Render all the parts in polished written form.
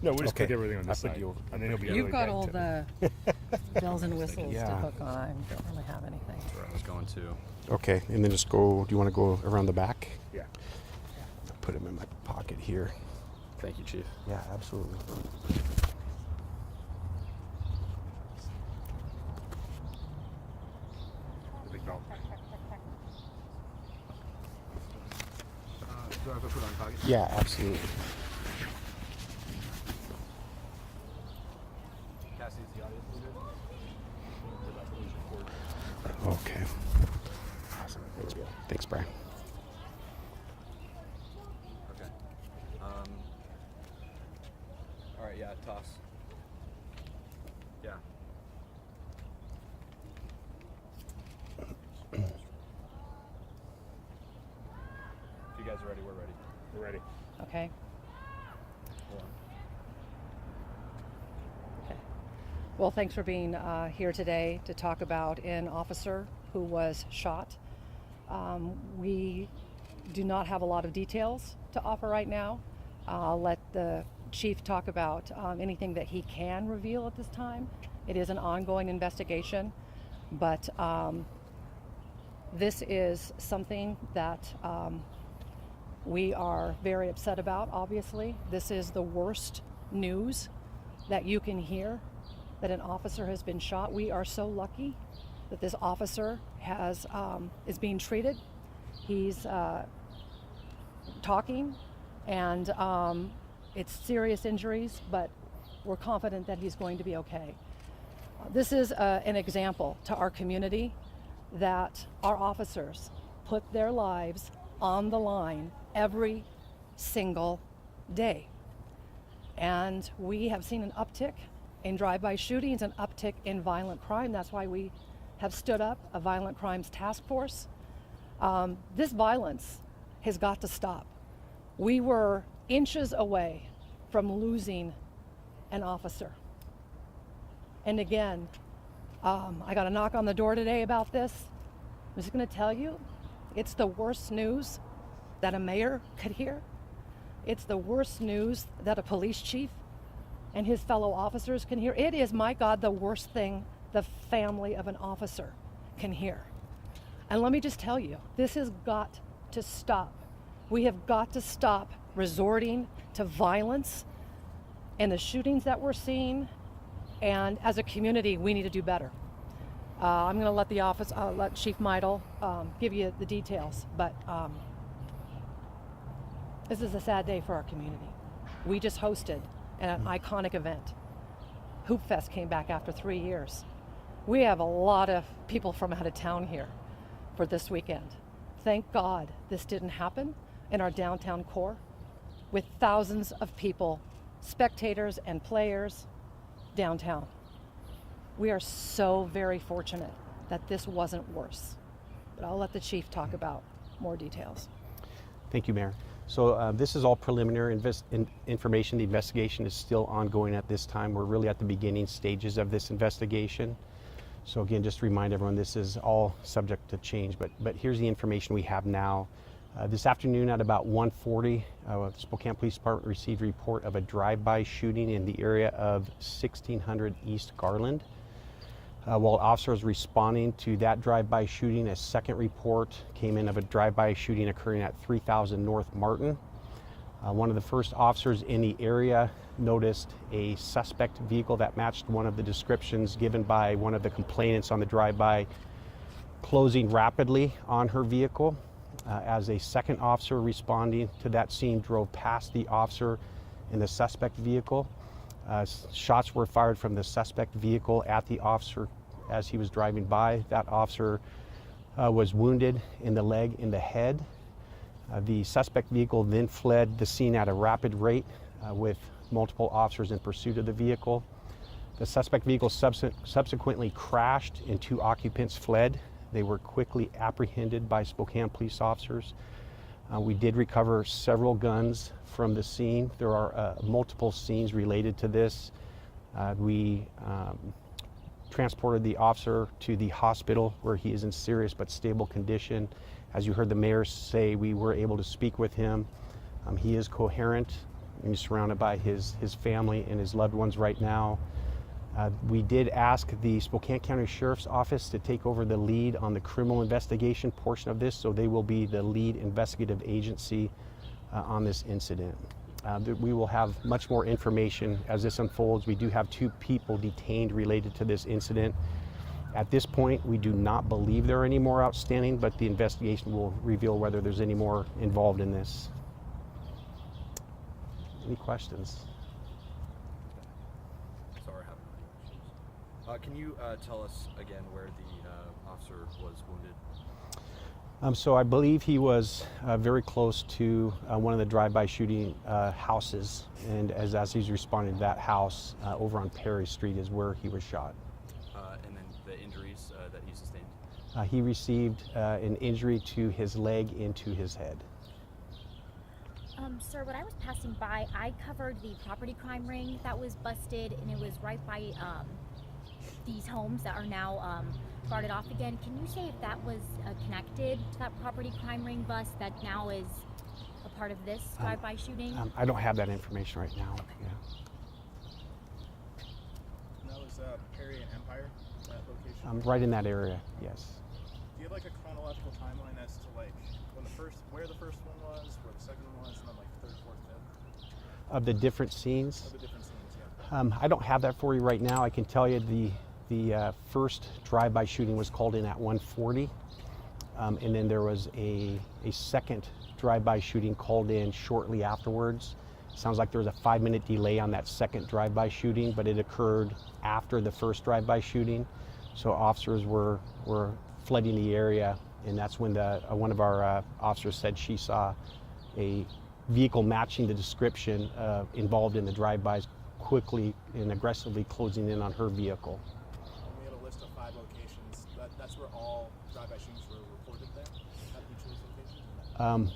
No, we'll just take everything on this side, and then he'll be. You've got all the bells and whistles to hook on. I don't really have anything. That's where I was going to. Okay, and then just go. Do you want to go around the back? Yeah. I'll put him in my pocket here. Thank you, Chief. Yeah, absolutely. The big belt. Do I have to put on pocket? Yeah, absolutely. Cassie's the audience leader. Okay. Awesome. Thanks, Brian. Okay. All right. Yeah. Toss. Yeah. If you guys are ready, we're ready. We're ready. Okay. Okay. Well, thanks for being here today to talk about an officer who was shot. We do not have a lot of details to offer right now. I'll let the chief talk about anything that he can reveal at this time. It is an ongoing investigation, but this is something that we are very upset about, obviously. This is the worst news that you can hear, that an officer has been shot. We are so lucky that this officer is being treated. He's talking, and it's serious injuries, but we're confident that he's going to be okay. This is an example to our community that our officers put their lives on the line every single day. And we have seen an uptick in drive-by shootings, an uptick in violent crime. That's why we have stood up a violent crimes task force. This violence has got to stop. We were inches away from losing an officer. And again, I got a knock on the door today about this. I'm just going to tell you, it's the worst news that a mayor could hear. It's the worst news that a police chief and his fellow officers can hear. It is, my God, the worst thing the family of an officer can hear. And let me just tell you, this has got to stop. We have got to stop resorting to violence and the shootings that we're seeing. And as a community, we need to do better. I'm going to let Chief Meidel give you the details, but this is a sad day for our community. We just hosted an iconic event. Hoop Fest came back after 3 years. We have a lot of people from out of town here for this weekend. Thank God this didn't happen in our downtown core with thousands of people, spectators and players downtown. We are so very fortunate that this wasn't worse. But I'll let the chief talk about more details. Thank you, Mayor. So this is all preliminary information. The investigation is still ongoing at this time. We're really at the beginning stages of this investigation. So again, just to remind everyone, this is all subject to change, but here's the information we have now. This afternoon at about 1:40, the Spokane Police Department received a report of a drive-by shooting in the area of 1600 East Garland. While officers responding to that drive-by shooting, a second report came in of a drive-by shooting occurring at 3000 North Martin. One of the first officers in the area noticed a suspect vehicle that matched one of the descriptions given by one of the complainants on the drive-by, closing rapidly on her vehicle. As a second officer responding to that scene drove past the officer in the suspect vehicle. Shots were fired from the suspect vehicle at the officer as he was driving by. That officer was wounded in the leg, in the head. The suspect vehicle then fled the scene at a rapid rate with multiple officers in pursuit of the vehicle. The suspect vehicle subsequently crashed and 2 occupants fled. They were quickly apprehended by Spokane police officers. We did recover several guns from the scene. There are multiple scenes related to this. We transported the officer to the hospital where he is in serious but stable condition. As you heard the mayor say, we were able to speak with him. He is coherent. and he's surrounded by his family and his loved ones right now. We did ask the Spokane County Sheriff's Office to take over the lead on the criminal investigation portion of this, so they will be the lead investigative agency on this incident. We will have much more information as this unfolds. We do have 2 people detained related to this incident. At this point, we do not believe there are any more outstanding, but the investigation will reveal whether there's any more involved in this. Any questions? Sorry, I have no questions. Can you tell us again where the officer was wounded? So I believe he was very close to one of the drive-by shooting houses, and as he's responding to that house over on Perry Street is where he was shot. And then the injuries that he sustained? He received an injury to his leg and to his head. Sir, when I was passing by, I covered the property crime ring that was busted, and it was right by these homes that are now guarded off again. Can you say if that was connected to that property crime ring bust that now is a part of this drive-by shooting? I don't have that information right now. Yeah. And that was Perry and Empire, that location? Right in that area, yes. Do you have like a chronological timeline as to like when where the first one was, where the second one was, and then like third, fourth, fifth? Of the different scenes? Of the different scenes, yeah. I don't have that for you right now. I can tell you the first drive-by shooting was called in at 1:40, and then there was a second drive-by shooting called in shortly afterwards. Sounds like there was a 5-minute delay on that second drive-by shooting, but it occurred after the first drive-by shooting. So officers were flooding the area, and that's when one of our officers said she saw a vehicle matching the description involved in the drive-bys quickly and aggressively closing in on her vehicle. And we had a list of 5 locations. That's where all drive-by shootings were reported there, at each of those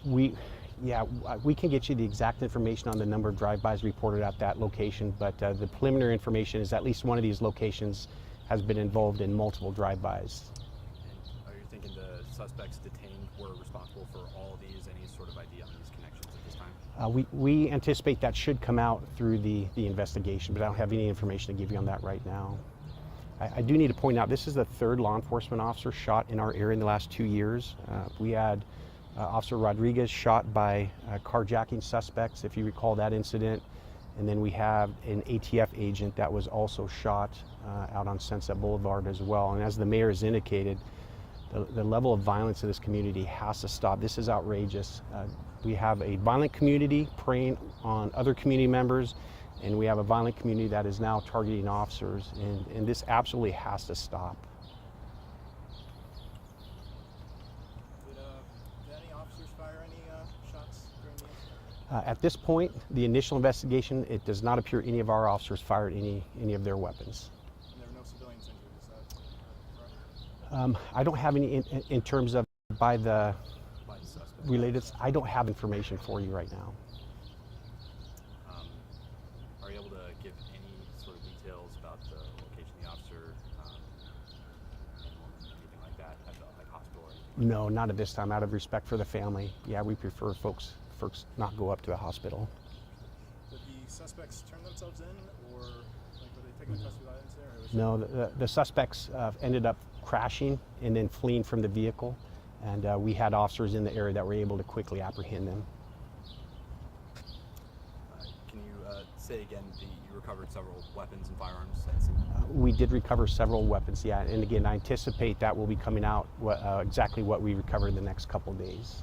locations? We can get you the exact information on the number of drive-bys reported at that location, but the preliminary information is at least one of these locations has been involved in multiple drive-bys. And are you thinking the suspects detained were responsible for all of these? Any sort of idea on these connections at this time? We anticipate that should come out through the investigation, but I don't have any information to give you on that right now. I do need to point out, this is the 3rd law enforcement officer shot in our area in the last 2 years. We had Officer Rodriguez shot by carjacking suspects, if you recall that incident. And then we have an ATF agent that was also shot out on Sunset Boulevard as well. And as the mayor has indicated, the level of violence in this community has to stop. This is outrageous. We have a violent community preying on other community members, and we have a violent community that is now targeting officers, and this absolutely has to stop. Did any officers fire any shots during the incident? At this point, the initial investigation, it does not appear any of our officers fired any of their weapons. And there were no civilians injured, is that correct? I don't have any in terms of by the Suspect. related. I don't have information for you right now. Are you able to give any sort of details about the location of the officer, anything like that at the hospital or anything? No, not at this time. Out of respect for the family, yeah, we prefer folks not go up to the hospital. Did the suspects turn themselves in, or like were they taken into custody violence there? Or was No, the suspects ended up crashing and then fleeing from the vehicle, and we had officers in the area that were able to quickly apprehend them. Can you say again, you recovered several weapons and firearms at the scene? We did recover several weapons, yeah, and again, I anticipate that will be coming out exactly what we recovered in the next couple of days.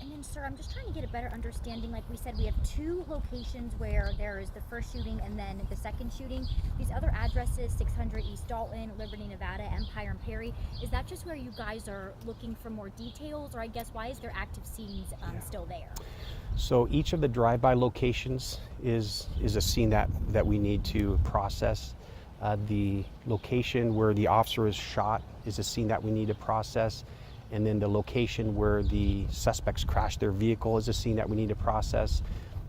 And then, sir, I'm just trying to get a better understanding. Like we said, we have 2 locations where there is the first shooting and then the second shooting. These other addresses, 600 East Dalton, Liberty, Nevada, Empire, and Perry, is that just where you guys are looking for more details? Or I guess, why is there active scenes still there? So each of the drive-by locations is a scene that we need to process. The location where the officer is shot is a scene that we need to process. And then the location where the suspects crashed their vehicle is a scene that we need to process.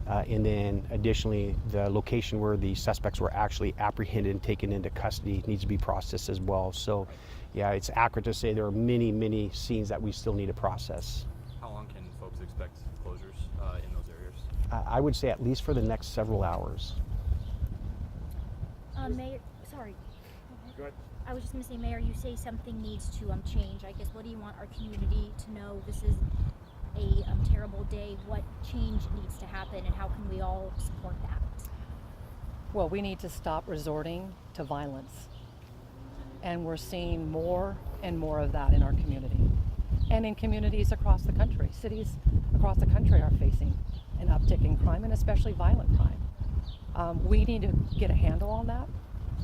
And then additionally, the location where the suspects were actually apprehended and taken into custody needs to be processed as well. So yeah, it's accurate to say there are many scenes that we still need to process. How long can folks expect closures in those areas? I would say at least for the next several hours. Mayor, sorry. Go ahead. I was just going to say, Mayor, you say something needs to change. I guess, what do you want our community to know? This is a terrible day. What change needs to happen, and how can we all support that? Well, we need to stop resorting to violence. And we're seeing more and more of that in our community. And in communities across the country. Cities across the country are facing an uptick in crime, and especially violent crime. We need to get a handle on that.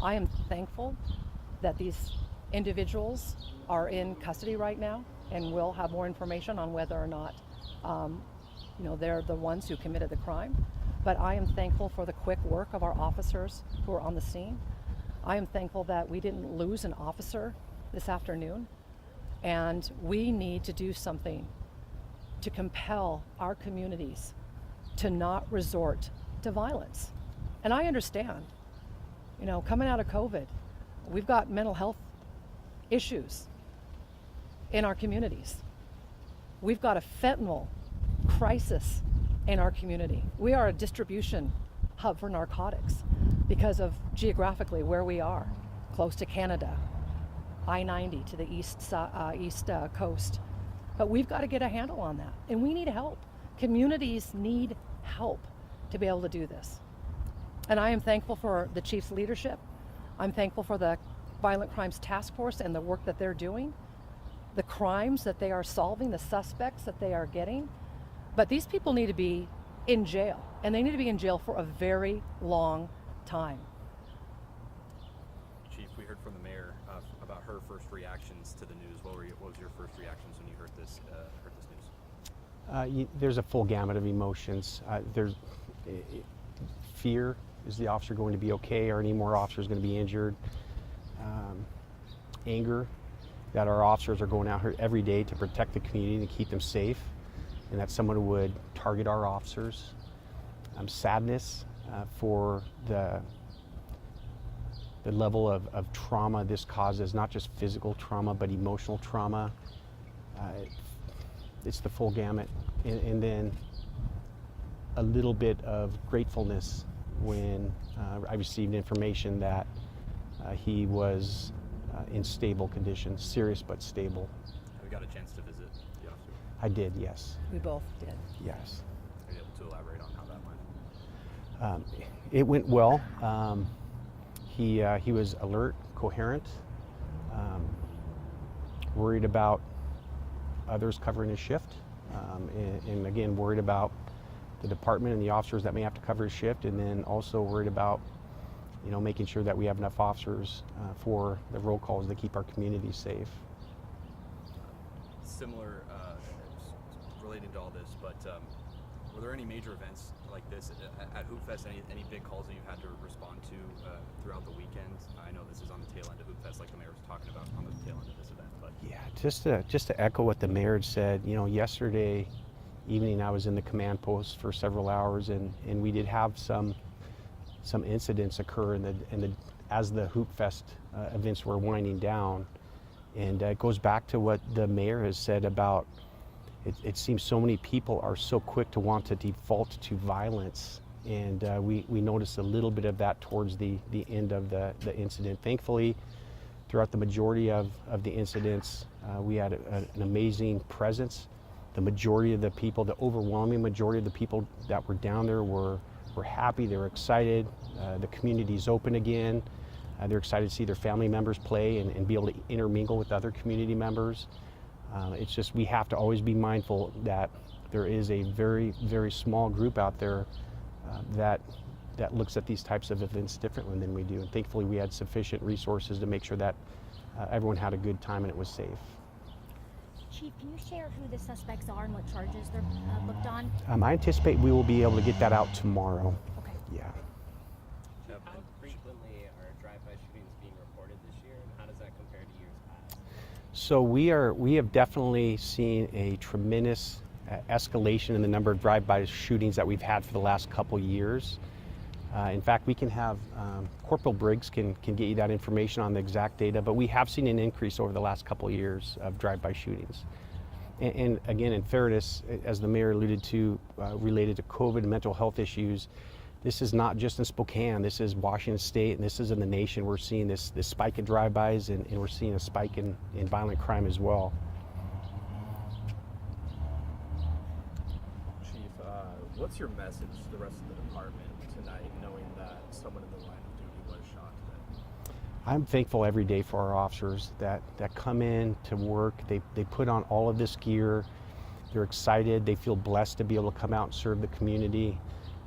I am thankful that these individuals are in custody right now, and we'll have more information on whether or not they're the ones who committed the crime. But I am thankful for the quick work of our officers who are on the scene. I am thankful that we didn't lose an officer this afternoon, and we need to do something to compel our communities to not resort to violence. And I understand, coming out of COVID, we've got mental health issues in our communities. We've got a fentanyl crisis in our community. We are a distribution hub for narcotics because of geographically where we are, close to Canada, I-90 to the east coast. But we've got to get a handle on that, and we need help. Communities need help to be able to do this. And I am thankful for the chief's leadership. I'm thankful for the Violent Crimes Task Force and the work that they're doing, the crimes that they are solving, the suspects that they are getting. But these people need to be in jail, and they need to be in jail for a very long time. Chief, we heard from the mayor about her first reactions to the news. What was your first reactions when you heard this news? There's a full gamut of emotions. There's fear. Is the officer going to be okay? Are any more officers going to be injured? Anger that our officers are going out here every day to protect the community and keep them safe, and that someone would target our officers. Sadness for the level of trauma this causes, not just physical trauma, but emotional trauma. It's the full gamut. And then a little bit of gratefulness when I received information that he was in stable condition, serious but stable. Have you got a chance to visit the officer? I did, yes. We both did. Yes. Are you able to elaborate on how that went? It went well. He was alert, coherent, worried about others covering his shift, and again, worried about the department and the officers that may have to cover his shift, and then also worried about making sure that we have enough officers for the roll calls to keep our communities safe. Similar, related to all this, but were there any major events like this at Hoop Fest? Any big calls that you had to respond to throughout the weekend? I know this is on the tail end of Hoop Fest, like the mayor was talking about on the tail end of this event. But yeah, just to echo what the mayor had said. Yesterday evening I was in the command post for several hours, and we did have some incidents occur as the Hoop Fest events were winding down, and it goes back to what the mayor has said about it seems so many people are so quick to want to default to violence, and we noticed a little bit of that towards the end of the incident. Thankfully, throughout the majority of the incidents, we had an amazing presence. The majority of the people, the overwhelming majority of the people that were down there were happy, they were excited. The community's open again. They're excited to see their family members play and be able to intermingle with other community members. It's just, we have to always be mindful that there is a very, very small group out there that looks at these types of events differently than we do. And thankfully we had sufficient resources to make sure that everyone had a good time and it was safe. Chief, can you share who the suspects are and what charges they're booked on? I anticipate we will be able to get that out tomorrow. Okay. Yeah. How frequently are drive-by shootings being reported this year, and how does that compare to years past? So we have definitely seen a tremendous escalation in the number of drive-by shootings that we've had for the last couple years. In fact, we can have Corporal Briggs can get you that information on the exact data, but we have seen an increase over the last couple of years of drive-by shootings. And again, in fairness, as the mayor alluded to, related to COVID and mental health issues, this is not just in Spokane. This is Washington State, and this is in the nation. We're seeing this spike in drive-bys, and we're seeing a spike in violent crime as well. Chief, what's your message to the rest of the department tonight, knowing that someone in the line of duty was shot today? I'm thankful every day for our officers that come in to work. They put on all of this gear. They're excited. They feel blessed to be able to come out and serve the community.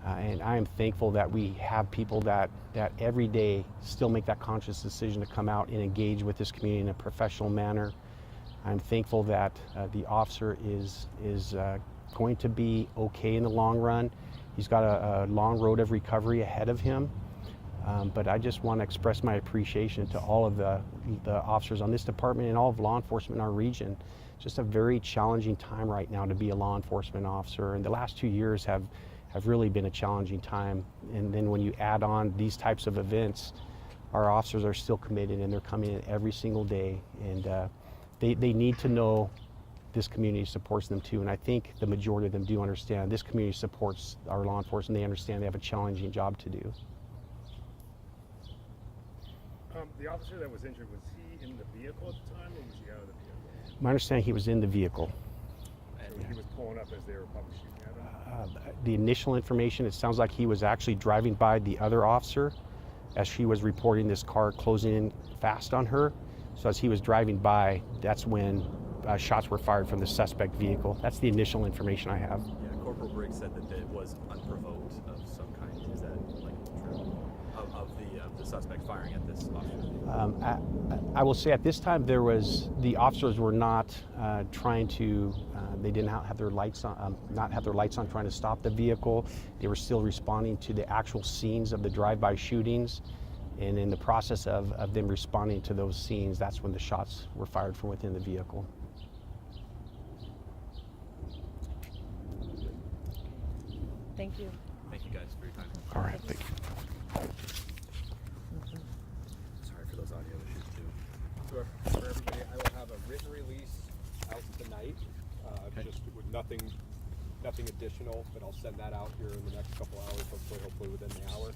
And I am thankful that we have people that every day still make that conscious decision to come out and engage with this community in a professional manner. I'm thankful that the officer is going to be okay in the long run. He's got a long road of recovery ahead of him. But I just want to express my appreciation to all of the officers on this department and all of law enforcement in our region. Just a very challenging time right now to be a law enforcement officer, and the last 2 years have really been a challenging time. And then when you add on these types of events, our officers are still committed, and they're coming in every single day, and they need to know this community supports them too. And I think the majority of them do understand this community supports our law enforcement. They understand they have a challenging job to do. The officer that was injured, was he in the vehicle at the time, or was he out of the vehicle? My understanding, he was in the vehicle. So he was pulling up as they were probably shooting at him? The initial information, it sounds like he was actually driving by the other officer as she was reporting this car closing in fast on her. So as he was driving by, that's when shots were fired from the suspect vehicle. That's the initial information I have. Yeah, Corporal Briggs said that it was unprovoked of some kind. Is that like true? Of the suspect firing at this officer? I will say at this time the officers were not trying to. They did not have their lights on. Trying to stop the vehicle. They were still responding to the actual scenes of the drive-by shootings, and in the process of them responding to those scenes, that's when the shots were fired from within the vehicle. Thank you. Thank you guys for your time. All right, thank you. Sorry for those audio issues too. So for everybody, I will have a written release out tonight, just with nothing additional, but I'll send that out here in the next couple hours, hopefully within the hour.